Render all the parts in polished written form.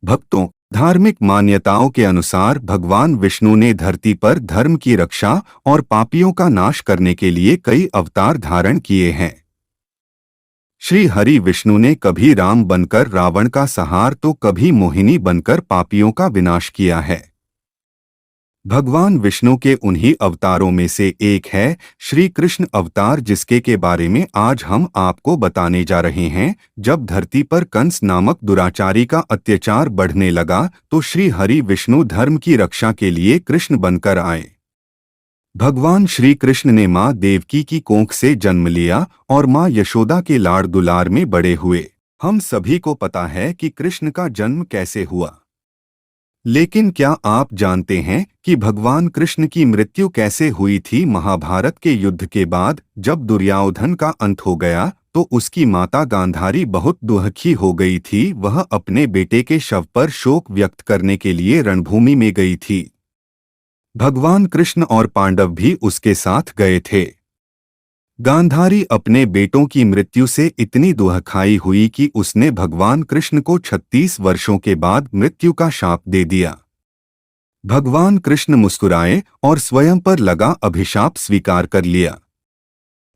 भक्तों, धार्मिक मान्यताओं के अनुसार भगवान विष्णु ने धरती पर धर्म की रक्षा और पापियों का नाश करने के लिए कई अवतार धारण किए हैं। श्री हरि विष्णु ने कभी राम बनकर रावण का संहार तो कभी मोहिनी बनकर पापियों का विनाश किया है। भगवान विष्णु के उन्हीं अवतारों में से एक है श्री कृष्ण अवतार, जिसके के बारे में आज हम आपको बताने जा रहे हैं। जब धरती पर कंस नामक दुराचारी का अत्याचार बढ़ने लगा तो श्री हरि विष्णु धर्म की रक्षा के लिए कृष्ण बनकर आए। भगवान श्री कृष्ण ने माँ देवकी की कोख से जन्म लिया और माँ यशोदा के लाड़ दुलार में बड़े हुए। हम सभी को पता है कि कृष्ण का जन्म कैसे हुआ, लेकिन क्या आप जानते हैं कि भगवान कृष्ण की मृत्यु कैसे हुई थी? महाभारत के युद्ध के बाद जब दुर्योधन का अंत हो गया तो उसकी माता गांधारी बहुत दुखी हो गई थी। वह अपने बेटे के शव पर शोक व्यक्त करने के लिए रणभूमि में गई थी। भगवान कृष्ण और पांडव भी उसके साथ गए थे। गांधारी अपने बेटों की मृत्यु से इतनी दुखी हुई कि उसने भगवान कृष्ण को 36 वर्षों के बाद मृत्यु का शाप दे दिया। भगवान कृष्ण मुस्कुराए और स्वयं पर लगा अभिशाप स्वीकार कर लिया।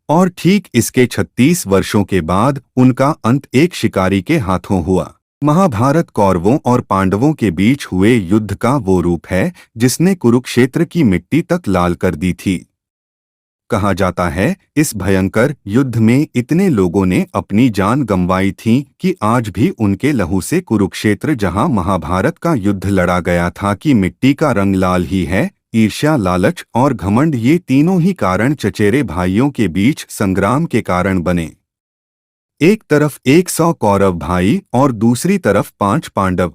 और ठीक इसके 36 वर्षों के बाद उनका अंत एक शिकारी के हाथों हुआ। महाभारत कौरवों और पांडवों के बीच हुए युद्ध का वो रूप है जिसने कुरुक्षेत्र की मिट्टी तक लाल कर दी थी। कहा जाता है इस भयंकर युद्ध में इतने लोगों ने अपनी जान गंवाई थी कि आज भी उनके लहू से कुरुक्षेत्र, जहां महाभारत का युद्ध लड़ा गया था, की मिट्टी का रंग लाल ही है। ईर्ष्या, लालच और घमंड, ये तीनों ही कारण चचेरे भाइयों के बीच संग्राम के कारण बने। एक तरफ 100 कौरव भाई और दूसरी तरफ 5 पांडव।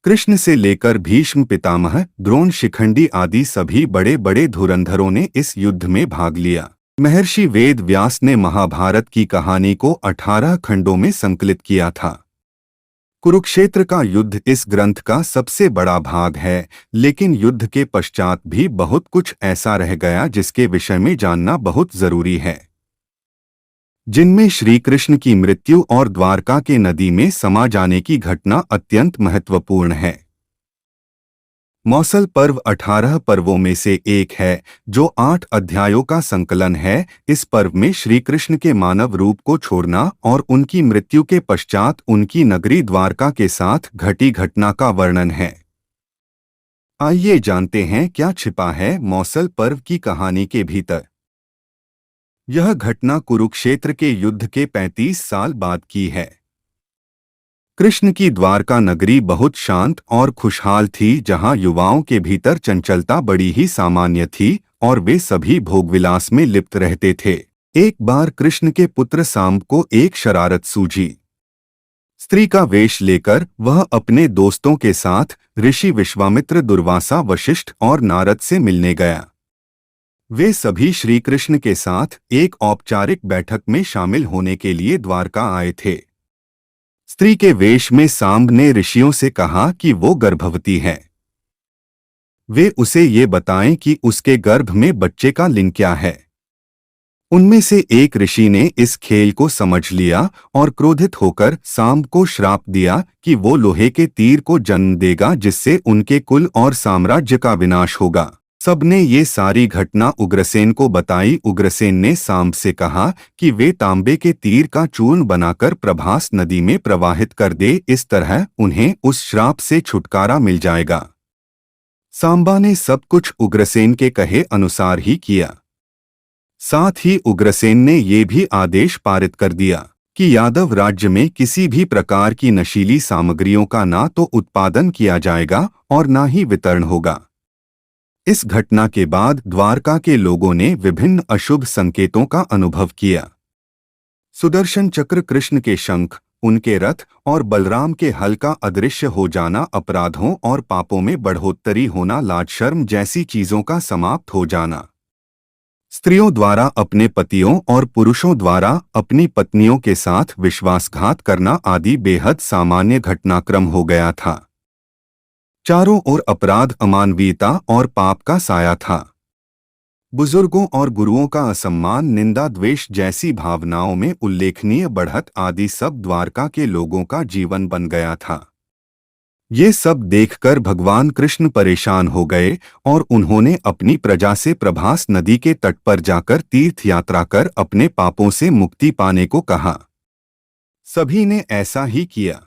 कृष्ण से लेकर भीष्म पितामह, द्रोण, शिखंडी आदि सभी बड़े बड़े धुरंधरों ने इस युद्ध में भाग लिया। महर्षि वेद व्यास ने महाभारत की कहानी को 18 खंडों में संकलित किया था। कुरुक्षेत्र का युद्ध इस ग्रंथ का सबसे बड़ा भाग है, लेकिन युद्ध के पश्चात भी बहुत कुछ ऐसा रह गया जिसके विषय में जानना बहुत जरूरी है, जिनमें श्री कृष्ण की मृत्यु और द्वारका के नदी में समा जाने की घटना अत्यंत महत्वपूर्ण है। मौसल पर्व 18 पर्वों में से एक है जो 8 अध्यायों का संकलन है। इस पर्व में श्री कृष्ण के मानव रूप को छोड़ना और उनकी मृत्यु के पश्चात उनकी नगरी द्वारका के साथ घटी घटना का वर्णन है। आइए जानते हैं क्या छिपा है मौसल पर्व की कहानी के भीतर। यह घटना कुरुक्षेत्र के युद्ध के 35 साल बाद की है। कृष्ण की द्वारका नगरी बहुत शांत और खुशहाल थी, जहां युवाओं के भीतर चंचलता बड़ी ही सामान्य थी और वे सभी भोगविलास में लिप्त रहते थे। एक बार कृष्ण के पुत्र सांब को एक शरारत सूझी। स्त्री का वेश लेकर वह अपने दोस्तों के साथ ऋषि विश्वामित्र, दुर्वासा, वशिष्ठ और नारद से मिलने गया। वे सभी श्री कृष्ण के साथ एक औपचारिक बैठक में शामिल होने के लिए द्वारका आए थे। स्त्री के वेश में सांब ने ऋषियों से कहा कि वो गर्भवती है। वे उसे ये बताएं कि उसके गर्भ में बच्चे का लिंग क्या है। उनमें से एक ऋषि ने इस खेल को समझ लिया और क्रोधित होकर सांब को श्राप दिया कि वो लोहे के तीर को जन्म देगा, जिससे उनके कुल और साम्राज्य का विनाश होगा। सबने ये सारी घटना उग्रसेन को बताई। उग्रसेन ने सांब से कहा कि वे तांबे के तीर का चूर्ण बनाकर प्रभास नदी में प्रवाहित कर दे, इस तरह उन्हें उस श्राप से छुटकारा मिल जाएगा। सांबा ने सब कुछ उग्रसेन के कहे अनुसार ही किया। साथ ही उग्रसेन ने ये भी आदेश पारित कर दिया कि यादव राज्य में किसी भी प्रकार की नशीली सामग्रियों का ना तो उत्पादन किया जाएगा और ना ही वितरण होगा। इस घटना के बाद द्वारका के लोगों ने विभिन्न अशुभ संकेतों का अनुभव किया। सुदर्शन चक्र, कृष्ण के शंख, उनके रथ और बलराम के हल का अदृश्य हो जाना, अपराधों और पापों में बढ़ोतरी होना, लाज शर्म जैसी चीजों का समाप्त हो जाना, स्त्रियों द्वारा अपने पतियों और पुरुषों द्वारा अपनी पत्नियों के साथ विश्वासघात करना आदि बेहद सामान्य घटनाक्रम हो गया था। चारों ओर अपराध, अमानवीयता और पाप का साया था। बुजुर्गों और गुरुओं का असम्मान, निंदा, द्वेष जैसी भावनाओं में उल्लेखनीय बढ़त आदि सब द्वारका के लोगों का जीवन बन गया था। ये सब देखकर भगवान कृष्ण परेशान हो गए और उन्होंने अपनी प्रजा से प्रभास नदी के तट पर जाकर तीर्थ यात्रा कर अपने पापों से मुक्ति पाने को कहा। सभी ने ऐसा ही किया।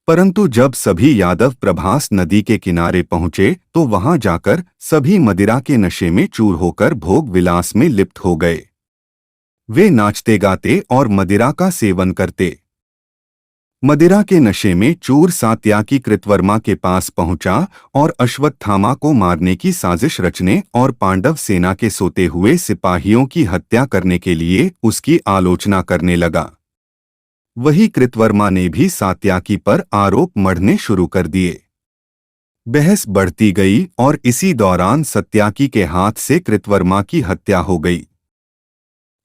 परंतु जब सभी यादव प्रभास नदी के किनारे पहुंचे तो वहां जाकर सभी मदिरा के नशे में चूर होकर भोग विलास में लिप्त हो गए। वे नाचते गाते और मदिरा का सेवन करते। मदिरा के नशे में चूर सात्याकी कृतवर्मा के पास पहुंचा और अश्वत्थामा को मारने की साजिश रचने और पांडव सेना के सोते हुए सिपाहियों की हत्या करने के लिए उसकी आलोचना करने लगा। वही कृतवर्मा ने भी सात्याकी पर आरोप मढ़ने शुरू कर दिए। बहस बढ़ती गई और इसी दौरान सत्याकी के हाथ से कृतवर्मा की हत्या हो गई।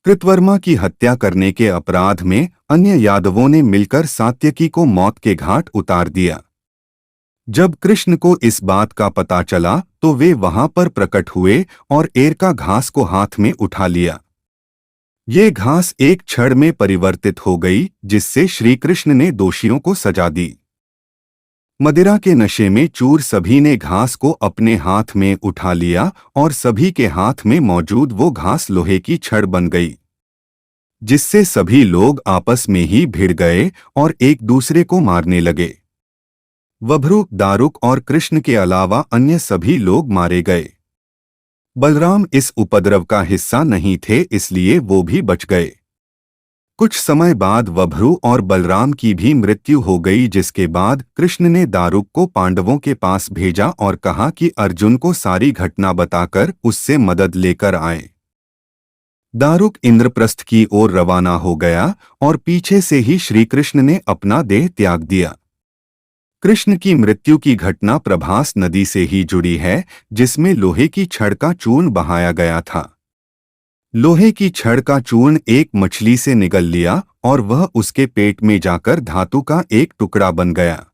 कृतवर्मा की हत्या करने के अपराध में अन्य यादवों ने मिलकर सात्यकी को मौत के घाट उतार दिया। जब कृष्ण को इस बात का पता चला तो वे वहां पर प्रकट हुए और एरका घास को हाथ में उठा लिया। ये घास एक क्षण में परिवर्तित हो गई, जिससे श्री कृष्ण ने दोषियों को सजा दी। मदिरा के नशे में चूर सभी ने घास को अपने हाथ में उठा लिया और सभी के हाथ में मौजूद वो घास लोहे की छड़ बन गई, जिससे सभी लोग आपस में ही भिड़ गए और एक दूसरे को मारने लगे। वभ्रु, दारुक और कृष्ण के अलावा अन्य सभी लोग मारे गए। बलराम इस उपद्रव का हिस्सा नहीं थे, इसलिए वो भी बच गए। कुछ समय बाद वभ्रु और बलराम की भी मृत्यु हो गई, जिसके बाद कृष्ण ने दारुक को पांडवों के पास भेजा और कहा कि अर्जुन को सारी घटना बताकर उससे मदद लेकर आए। दारुक इंद्रप्रस्थ की ओर रवाना हो गया और पीछे से ही श्री कृष्ण ने अपना देह त्याग दिया। कृष्ण की मृत्यु की घटना प्रभास नदी से ही जुड़ी है, जिसमें लोहे की छड़ का चूर्ण बहाया गया था। लोहे की छड़ का चूर्ण एक मछली से निगल लिया और वह उसके पेट में जाकर धातु का एक टुकड़ा बन गया।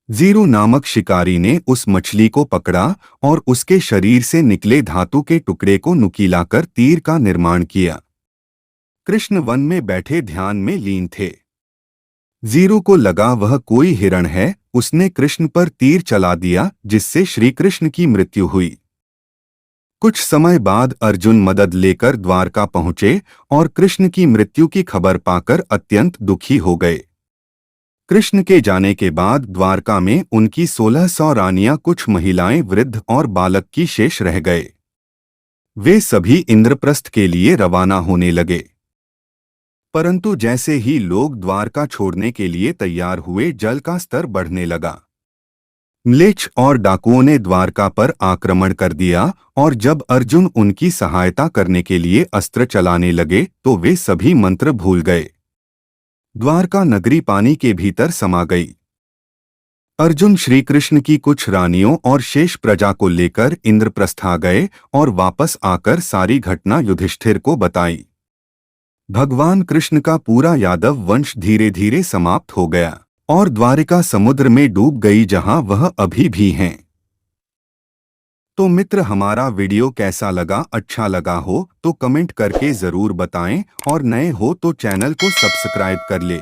जीरू नामक शिकारी ने उस मछली को पकड़ा और उसके शरीर से निकले धातु के टुकड़े को नुकीला कर तीर का निर्माण किया। कृष्ण वन में बैठे ध्यान में लीन थे। जीरू को लगा वह कोई हिरण है, उसने कृष्ण पर तीर चला दिया, जिससे श्री कृष्ण की मृत्यु हुई। कुछ समय बाद अर्जुन मदद लेकर द्वारका पहुंचे और कृष्ण की मृत्यु की खबर पाकर अत्यंत दुखी हो गए। कृष्ण के जाने के बाद द्वारका में उनकी 1600 रानियां, कुछ महिलाएं, वृद्ध और बालक की शेष रह गए। वे सभी इंद्रप्रस्थ के लिए रवाना होने लगे। परंतु जैसे ही लोग द्वारका छोड़ने के लिए तैयार हुए, जल का स्तर बढ़ने लगा। म्लेच्छ और डाकुओं ने द्वारका पर आक्रमण कर दिया और जब अर्जुन उनकी सहायता करने के लिए अस्त्र चलाने लगे तो वे सभी मंत्र भूल गए। द्वारका नगरी पानी के भीतर समा गई। अर्जुन श्री कृष्ण की कुछ रानियों और शेष प्रजा को लेकर इंद्रप्रस्थ आ गए और वापस आकर सारी घटना युधिष्ठिर को बताई। भगवान कृष्ण का पूरा यादव वंश धीरे धीरे समाप्त हो गया और द्वारिका समुद्र में डूब गई, जहां वह अभी भी हैं। तो मित्र, हमारा वीडियो कैसा लगा? अच्छा लगा हो तो कमेंट करके जरूर बताएं और नए हो तो चैनल को सब्सक्राइब कर ले।